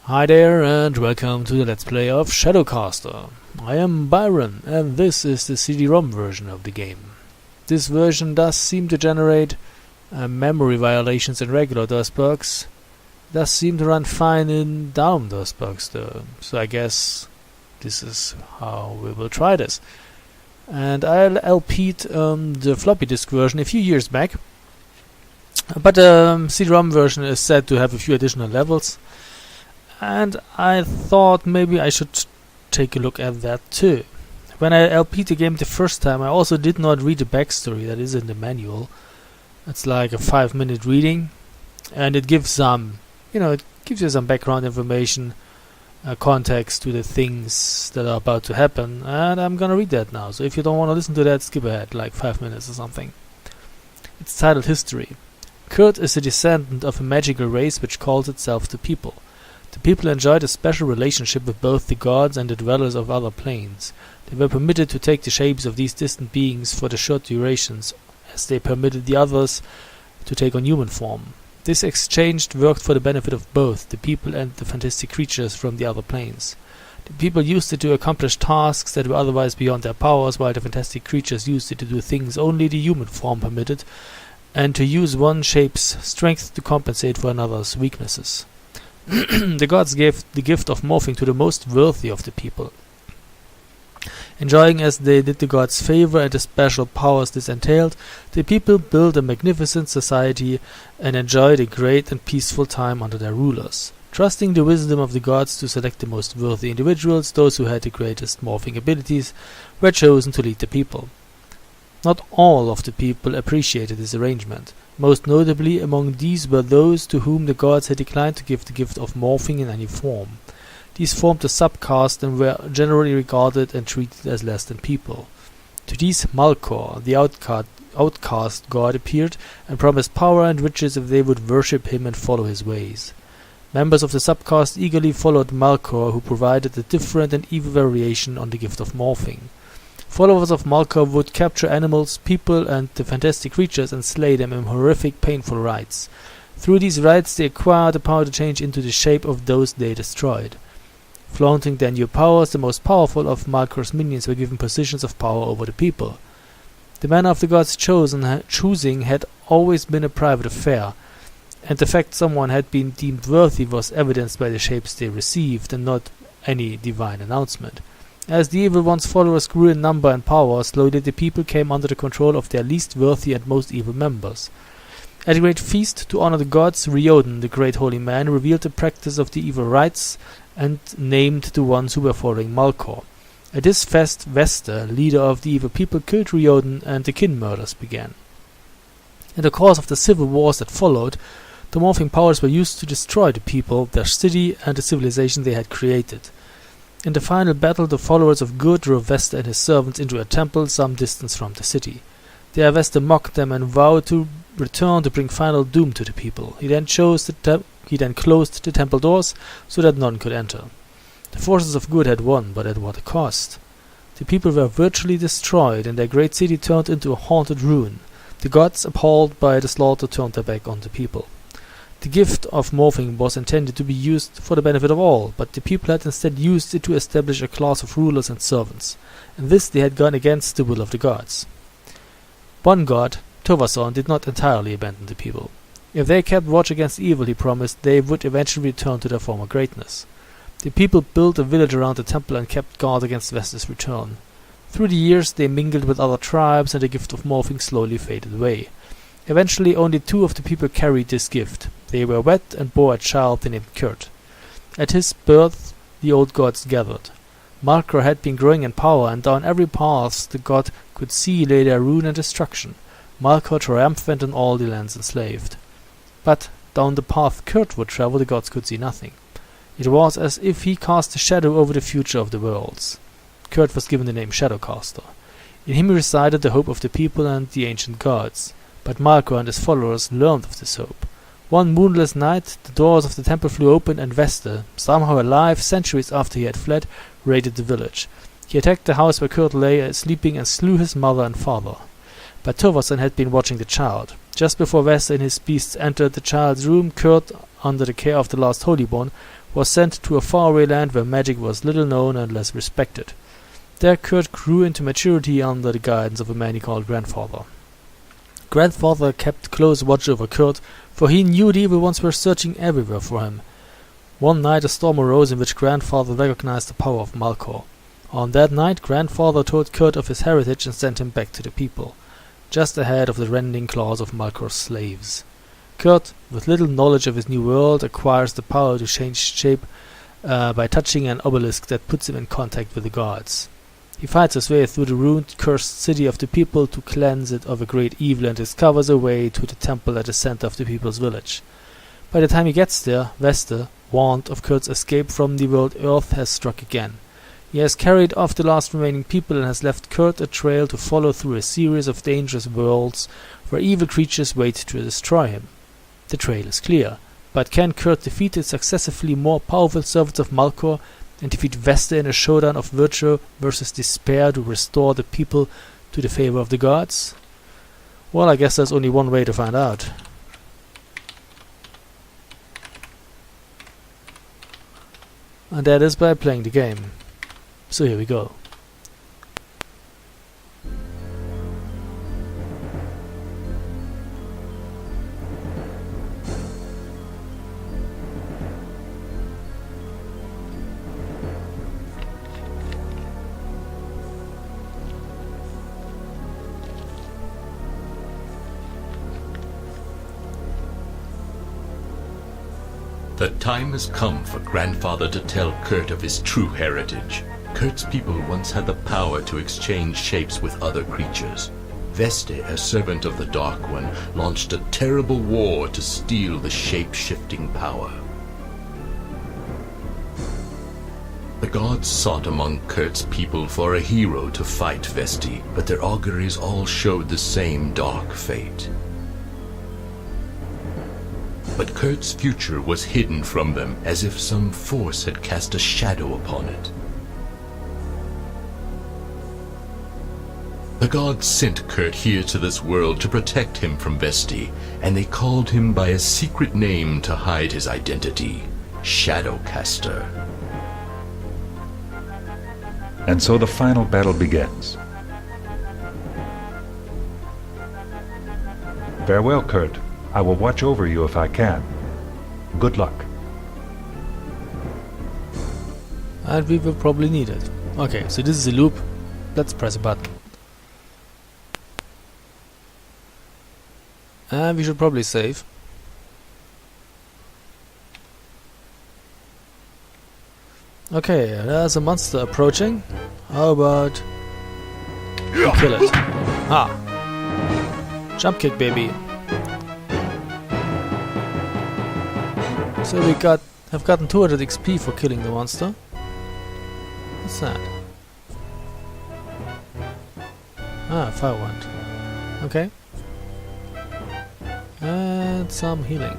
Hi there and welcome to the Let's Play of Shadowcaster. I am Byron and this is the CD-ROM version of the game. This version does seem to generate memory violations in regular DOS bugs. Does seem to run fine in DOM DOS bugs though, so I guess this is how we will try this. And I LP'd the floppy disk version a few years back, but the CD-ROM version is said to have a few additional levels. And I thought maybe I should take a look at that too. When I LP'd the game the first time, I also did not read the backstory that is in the manual. It's like a 5-minute reading, and it gives some, it gives you some background information, context to the things that are about to happen, and I'm gonna read that now. So if you don't want to listen to that, skip ahead, like 5 minutes or something. It's titled History. Kurt is a descendant of a magical race which calls itself the People. The people enjoyed a special relationship with both the gods and the dwellers of other planes. They were permitted to take the shapes of these distant beings for the short durations, as they permitted the others to take on human form. This exchange worked for the benefit of both the people and the fantastic creatures from the other planes. The people used it to accomplish tasks that were otherwise beyond their powers, while the fantastic creatures used it to do things only the human form permitted, and to use one shape's strength to compensate for another's weaknesses. The gods gave the gift of morphing to the most worthy of the people. Enjoying as they did the gods' favor and the special powers this entailed, the people built a magnificent society and enjoyed a great and peaceful time under their rulers. Trusting the wisdom of the gods to select the most worthy individuals, those who had the greatest morphing abilities were chosen to lead the people. Not all of the people appreciated this arrangement. Most notably among these were those to whom the gods had declined to give the gift of morphing in any form. These formed a subcaste and were generally regarded and treated as less than people. To these Malkor, the outcast god, appeared and promised power and riches if they would worship him and follow his ways. Members of the subcaste eagerly followed Malkor, who provided a different and evil variation on the gift of morphing. Followers of Malkor would capture animals, people, and the fantastic creatures and slay them in horrific, painful rites. Through these rites they acquired the power to change into the shape of those they destroyed. Flaunting their new powers, the most powerful of Malkor's minions were given positions of power over the people. The manner of the gods' choosing had always been a private affair, and the fact someone had been deemed worthy was evidenced by the shapes they received, and not any divine announcement. As the Evil One's followers grew in number and power, slowly the people came under the control of their least worthy and most evil members. At a great feast to honor the gods, Riordan, the great holy man, revealed the practice of the evil rites and named the ones who were following Malkor. At this fest, Vester, leader of the evil people, killed Riordan, and the kin murders began. In the course of the civil wars that followed, the morphing powers were used to destroy the people, their city, and the civilization they had created. In the final battle, the followers of Good drove Vester and his servants into a temple some distance from the city. There Vester mocked them and vowed to return to bring final doom to the people. He then closed the temple doors so that none could enter. The forces of Good had won, but at what a cost. The people were virtually destroyed, and their great city turned into a haunted ruin. The gods, appalled by the slaughter, turned their back on the people. The gift of morphing was intended to be used for the benefit of all, but the people had instead used it to establish a class of rulers and servants. In this they had gone against the will of the gods. One god, Tovason, did not entirely abandon the people. If they kept watch against evil, he promised, they would eventually return to their former greatness. The people built a village around the temple and kept guard against Vester's return. Through the years they mingled with other tribes, and the gift of morphing slowly faded away. Eventually only 2 of the people carried this gift. They were wed and bore a child they named Kurt. At his birth the old gods gathered. Malkor had been growing in power, and down every path the god could see lay their ruin and destruction. Malkor triumphant in all the lands enslaved. But down the path Kurt would travel the gods could see nothing. It was as if he cast a shadow over the future of the worlds. Kurt was given the name Shadowcaster. In him resided the hope of the people and the ancient gods. But Malkor and his followers learned of this hope. One moonless night, the doors of the temple flew open, and Vester, somehow alive centuries after he had fled, raided the village. He attacked the house where Kurt lay sleeping and slew his mother and father. But Tovason had been watching the child. Just before Vester and his beasts entered the child's room, Kurt under the care of the last Holy One, was sent to a faraway land where magic was little known and less respected. There Kurt grew into maturity under the guidance of a man he called Grandfather. Grandfather kept close watch over Kurt, for he knew the evil ones were searching everywhere for him. One night a storm arose in which Grandfather recognized the power of Malkor. On that night Grandfather told Kurt of his heritage and sent him back to the people, just ahead of the rending claws of Malkor's slaves. Kurt, with little knowledge of his new world, acquires the power to change shape by touching an obelisk that puts him in contact with the gods. He fights his way through the ruined, cursed city of the people to cleanse it of a great evil and discovers a way to the temple at the center of the people's village. By the time he gets there, Veste, warned of Kurt's escape from the world Earth, has struck again. He has carried off the last remaining people and has left Kurt a trail to follow through a series of dangerous worlds where evil creatures wait to destroy him. The trail is clear, but can Kurt defeat the successively more powerful servants of Malkor and defeat Veste in a showdown of virtue versus despair to restore the people to the favor of the gods? Well, I guess there's only one way to find out. And that is by playing the game. So here we go. The time has come for Grandfather to tell Kurt of his true heritage. Kurt's people once had the power to exchange shapes with other creatures. Veste, a servant of the Dark One, launched a terrible war to steal the shape-shifting power. The gods sought among Kurt's people for a hero to fight Veste, but their auguries all showed the same dark fate. But Kurt's future was hidden from them, as if some force had cast a shadow upon it. The gods sent Kurt here to this world to protect him from Veste, and they called him by a secret name to hide his identity, Shadowcaster. And so the final battle begins. Farewell, Kurt. I will watch over you if I can. Good luck. And we will probably need it. Okay, so this is a loop. Let's press a button. And we should probably save. Okay, there's a monster approaching. How about we kill it? Ah! Jump kick, baby! So we have gotten 200 XP for killing the monster. What's that? Ah, fire wand. Okay. And some healing.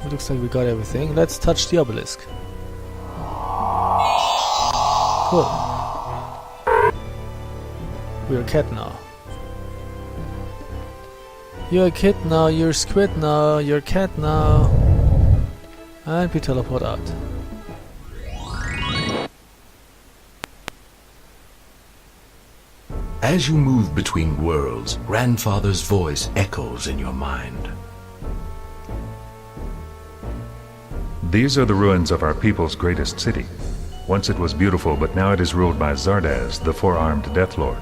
It looks like we got everything. Let's touch the obelisk. Cool. We're a cat now. You're a kid now, you're a squid now, you're a cat now. And we teleport out. As you move between worlds, Grandfather's voice echoes in your mind. These are the ruins of our people's greatest city. Once it was beautiful, but now it is ruled by Zardaz, the four-armed Death Lord.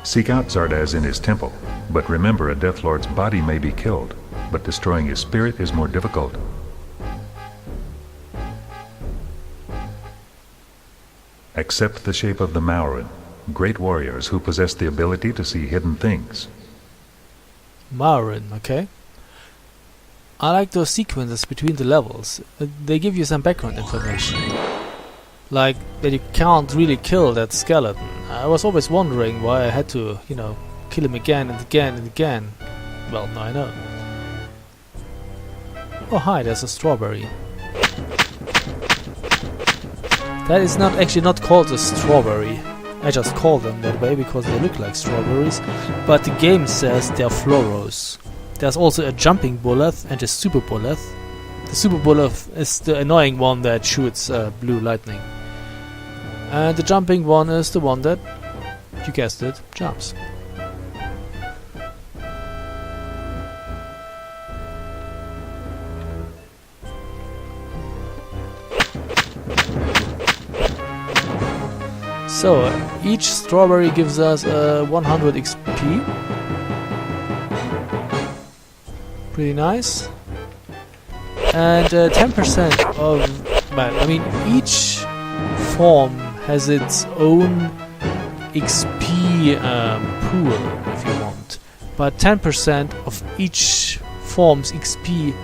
Seek out Zardaz in his temple, but remember a Death Lord's body may be killed, but destroying his spirit is more difficult. Accept the shape of the Maurin, great warriors who possess the ability to see hidden things. Maurin, okay. I like those sequences between the levels. They give you some background information. Like that you can't really kill that skeleton. I was always wondering why I had to, kill him again and again and again. Well, now I know. Oh hi, there's a strawberry. That is not actually not called a strawberry. I just call them that way because they look like strawberries, but the game says they're floros. There's also a jumping bulleth and a super bulleth. The super bulleth is the annoying one that shoots blue lightning. And the jumping one is the one that, you guessed it, jumps. So, each strawberry gives us 100 XP. Pretty nice. And 10% of... well, I mean, each form has its own XP pool, if you want. But 10% of each form's XP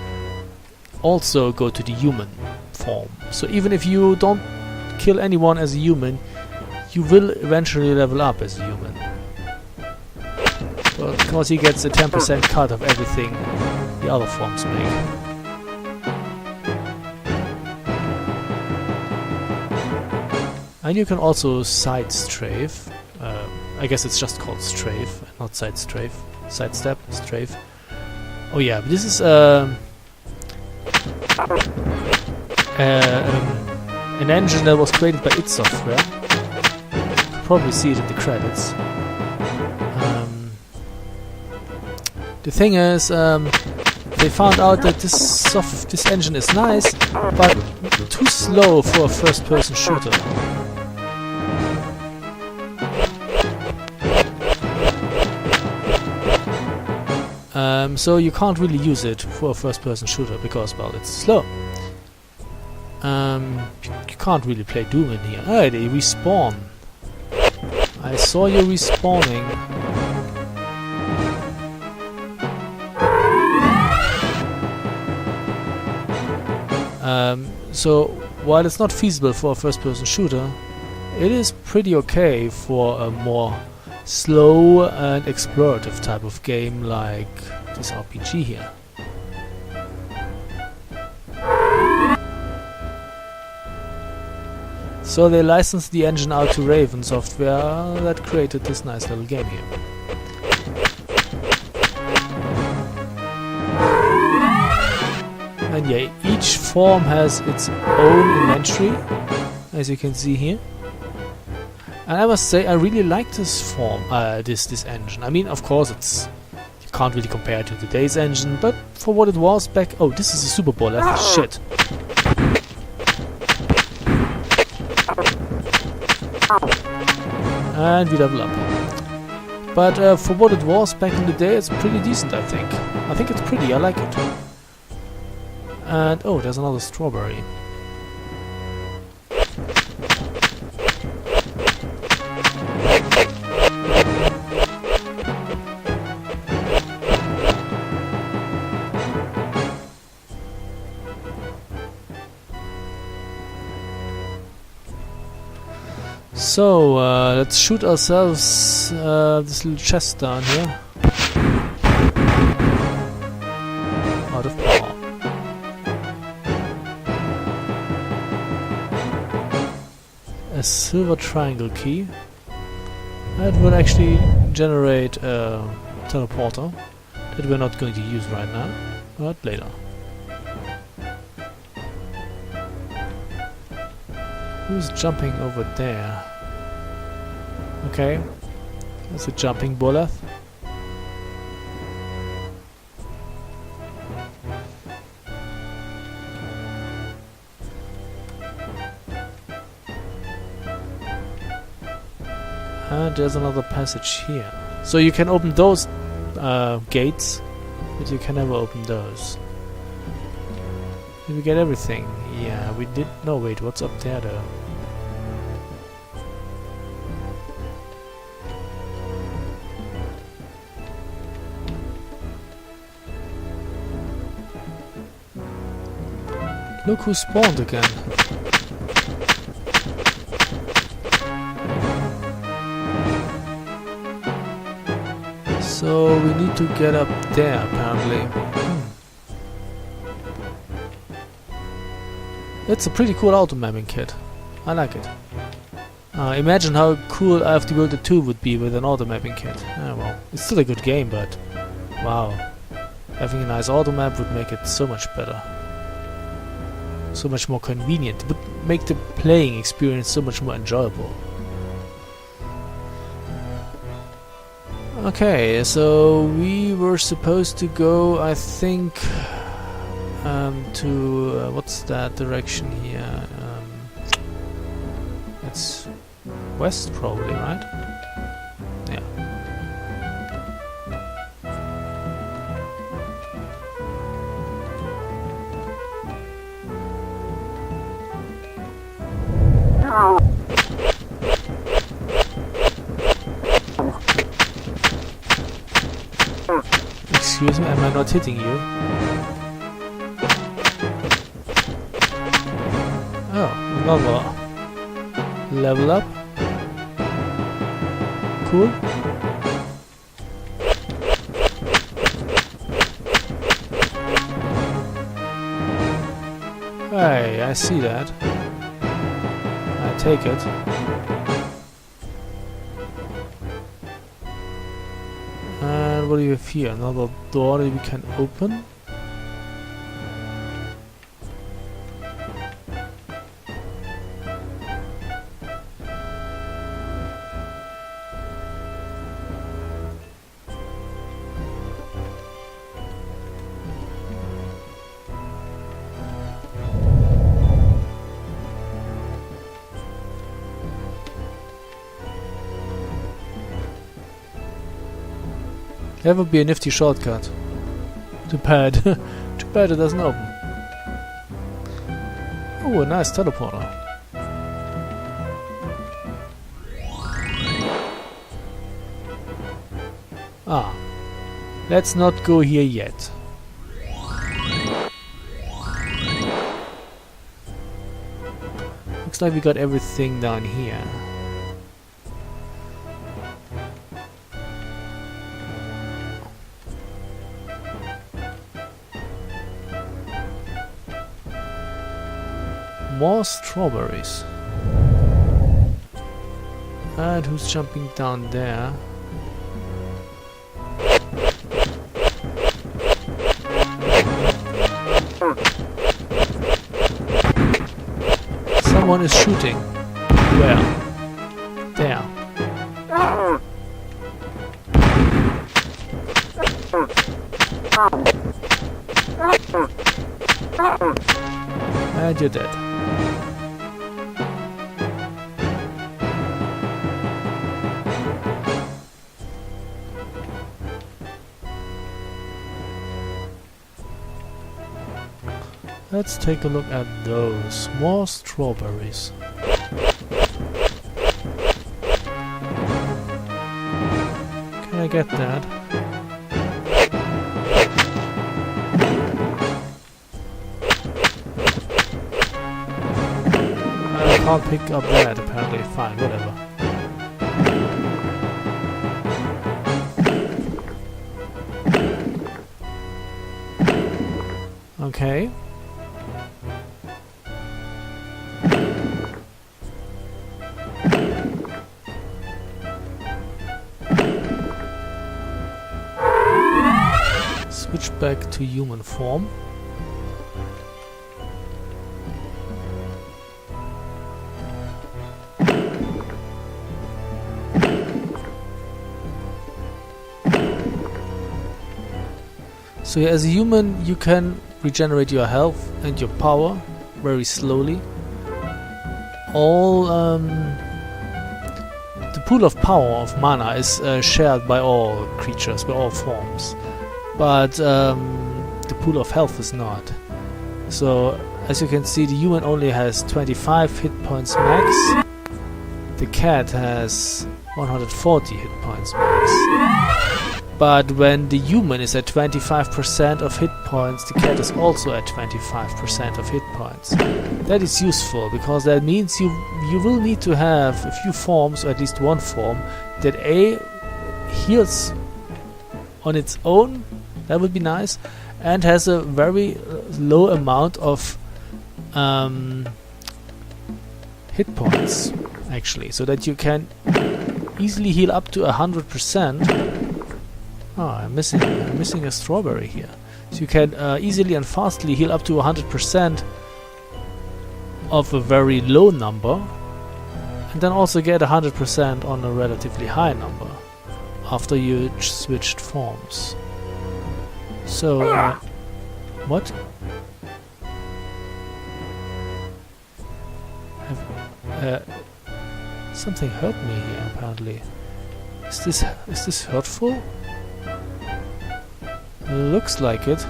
also go to the human form. So even if you don't kill anyone as a human, you will eventually level up as a human. Well, because he gets a 10% cut of everything the other forms make. And you can also side strafe. I guess it's just called strafe, not side strafe. Sidestep, strafe. Oh yeah, this is an engine that was created by id Software. Probably see it in the credits. The thing is, they found out that this engine is nice, but too slow for a first-person shooter. So you can't really use it for a first-person shooter because, well, it's slow. You can't really play Doom in here. Hey, they respawn. I saw you respawning. So, while it's not feasible for a first-person shooter, it is pretty okay for a more slow and explorative type of game like this RPG here. So they licensed the engine out to Raven Software that created this nice little game here. And yeah, each form has its own inventory, as you can see here. And I must say, I really like this form, this engine. I mean, of course, you can't really compare it to today's engine, but for what it was back... Oh, this is a Super Bowl, that's shit. And we level up. But for what it was back in the day, it's pretty decent, I think. I think it's pretty, I like it. And oh, there's another strawberry. So, let's shoot ourselves this little chest down here. Out of power. A silver triangle key. That will actually generate a teleporter that we're not going to use right now, but later. Who's jumping over there? Okay, that's a jumping bullet. And there's another passage here. So you can open those gates, but you can never open those. Did we get everything? Yeah, we did. No, wait, what's up there though? Look who spawned again. So we need to get up there apparently. It's a pretty cool auto mapping kit. I like it. Imagine how cool I Have to Build a 2 would be with an auto mapping kit. Well, it's still a good game, but wow. Having a nice auto map would make it so much better. So much more convenient. It would make the playing experience so much more enjoyable. Okay, so we were supposed to go, I think, to what's that direction here? It's west, probably, right? Yeah. Excuse me, am I not hitting you? Oh, another level up. Cool. Hey, I see that. I take it. And what do you have here? Another door that we can open. That would be a nifty shortcut. Too bad. Too bad it doesn't open. Oh, a nice teleporter. Ah. Let's not go here yet. Looks like we got everything down here. More strawberries. And who's jumping down there? Someone is shooting. Where? There. And you're dead. Let's take a look at those. More strawberries. Can I get that? I can't pick up that apparently. Fine, whatever. Okay. Switch back to human form. So yeah, as a human you can regenerate your health and your power very slowly. All the pool of power of mana is shared by all creatures, by all forms. But the pool of health is not. So as you can see, the human only has 25 hit points max. The cat has 140 hit points max. But when the human is at 25% of hit points, the cat is also at 25% of hit points. That is useful, because that means you will need to have a few forms, or at least one form, that A, heals on its own, that would be nice, and has a very low amount of hit hit points, actually, so that you can easily heal up to 100%. Oh, I'm missing a strawberry here. So you can easily and fastly heal up to 100% of a very low number, and then also get 100% on a relatively high number after you switched forms. So, what? Something hurt me here, apparently. Is this hurtful? Looks like it.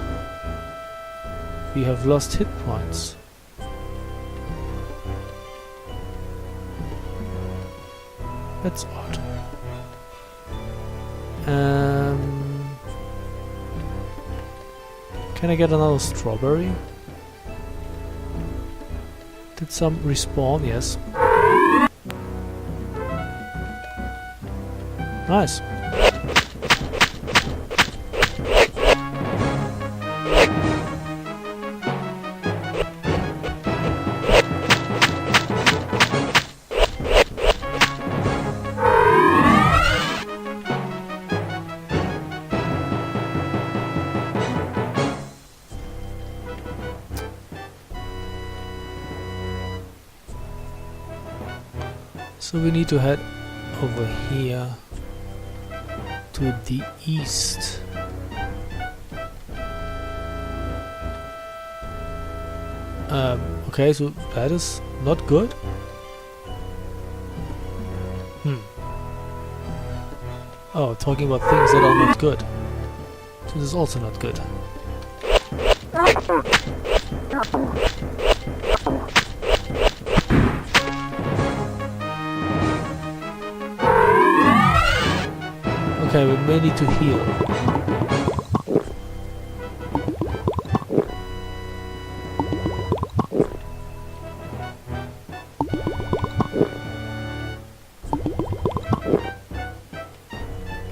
We have lost hit points. That's odd. Can I get another strawberry? Did some respawn? Yes. Nice. So we need to head over here to the east. Okay, so that is not good. Oh, talking about things that are not good. This is also not good. Okay, we may need to heal.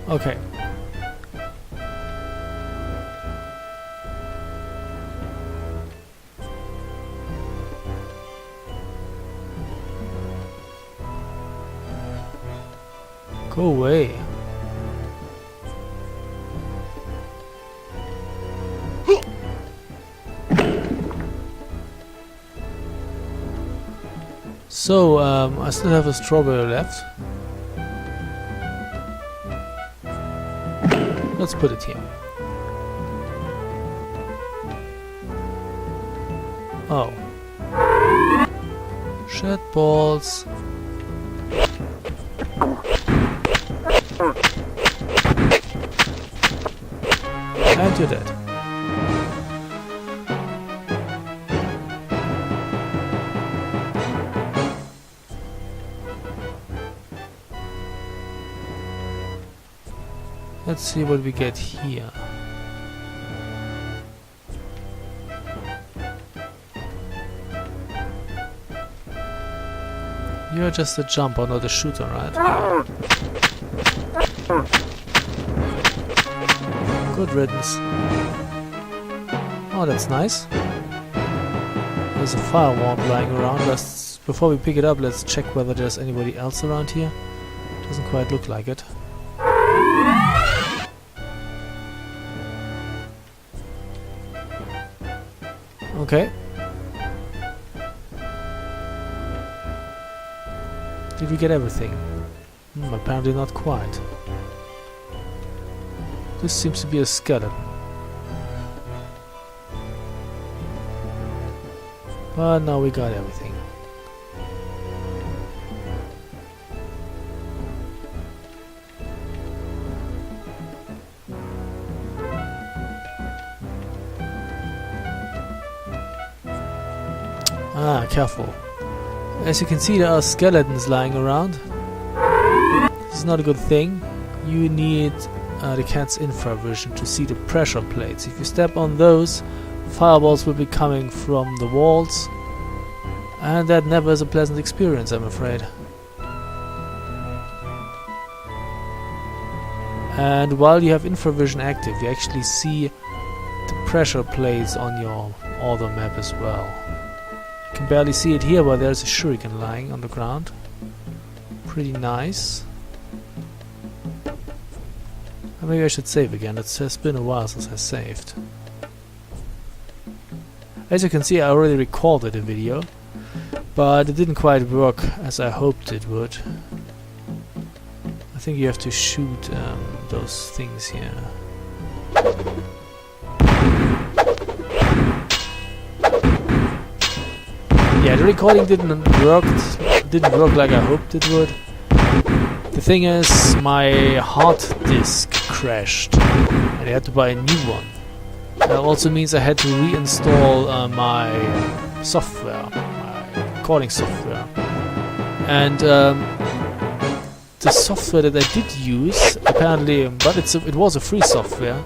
Okay. Go away. So, I still have a strawberry left. Let's put it here. Oh. Shed balls. And you're dead. Let's see what we get here. You're just a jumper, not a shooter, right? Good riddance. Oh, that's nice. There's a fire wand lying around. Before we pick it up, let's check whether there's anybody else around here. Doesn't quite look like it. Okay. Did we get everything? Apparently not quite. This seems to be a skeleton. But now we got everything. Ah, careful. As you can see, there are skeletons lying around. This is not a good thing. You need the cat's infravision to see the pressure plates. If you step on those, fireballs will be coming from the walls, and that never is a pleasant experience, I'm afraid. And while you have infravision active, you actually see the pressure plates on your other map as well. You can barely see it here, but there's a shuriken lying on the ground. Pretty nice. Maybe I should save again. It has been a while since I saved. As you can see, I already recorded a video, but it didn't quite work as I hoped it would. I think you have to shoot those things here. Yeah, the recording didn't work like I hoped it would. The thing is, my hard disk crashed and I had to buy a new one. That also means I had to reinstall my software, my recording software. And the software that I did use, apparently, but it was a free software,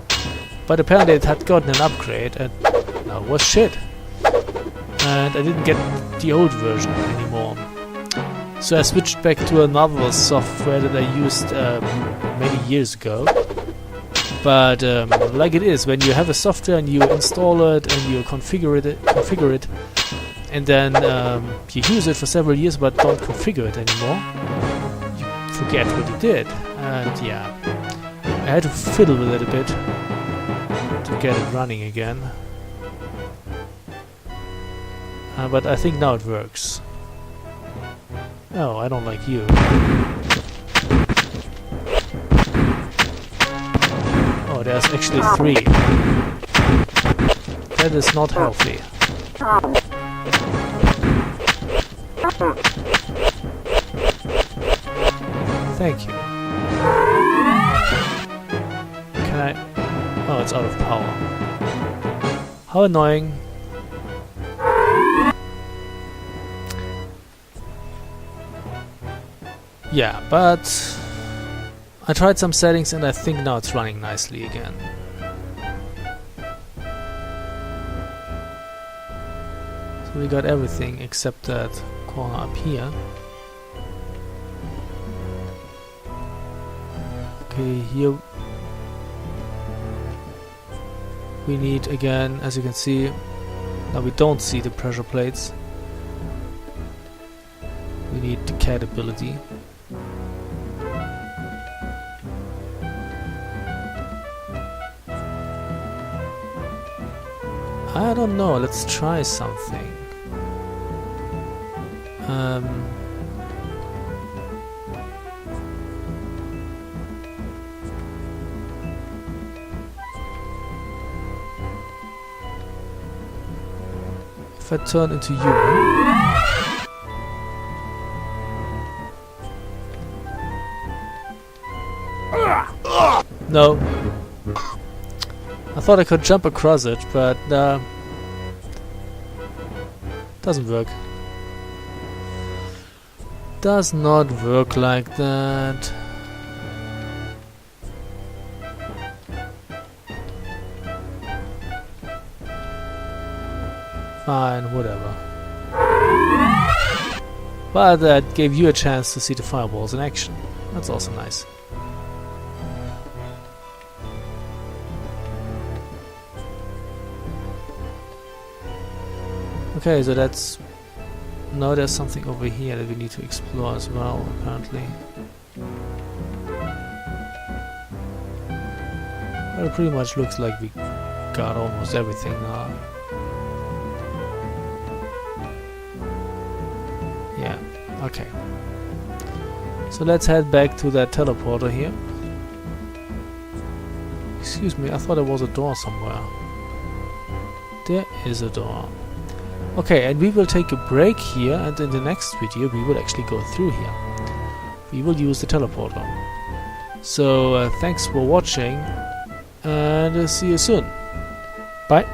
but apparently it had gotten an upgrade and now it was shit. And I didn't get the old version anymore. So I switched back to another software that I used many years ago. But like it is, when you have a software and you install it and you configure it, and then you use it for several years but don't configure it anymore, you forget what you did. And yeah, I had to fiddle with it a bit to get it running again. But I think now it works. Oh, I don't like you. Oh, there's actually 3. That is not healthy. Thank you. Can I... Oh, it's out of power. How annoying. Yeah, but I tried some settings and I think now it's running nicely again. So we got everything except that corner up here. Okay, here we need again, as you can see, now we don't see the pressure plates. We need the cat ability. I don't know, let's try something. If I turn into you... No. I thought I could jump across it, but doesn't work. Does not work like that. Fine, whatever. But that gave you a chance to see the fireballs in action. That's also nice. Okay, so that's... Now there's something over here that we need to explore as well, apparently. Well, it pretty much looks like we got almost everything now. Yeah, okay. So let's head back to that teleporter here. Excuse me, I thought there was a door somewhere. There is a door. Okay, and we will take a break here, and in the next video we will actually go through here. We will use the teleporter. So thanks for watching, and see you soon. Bye.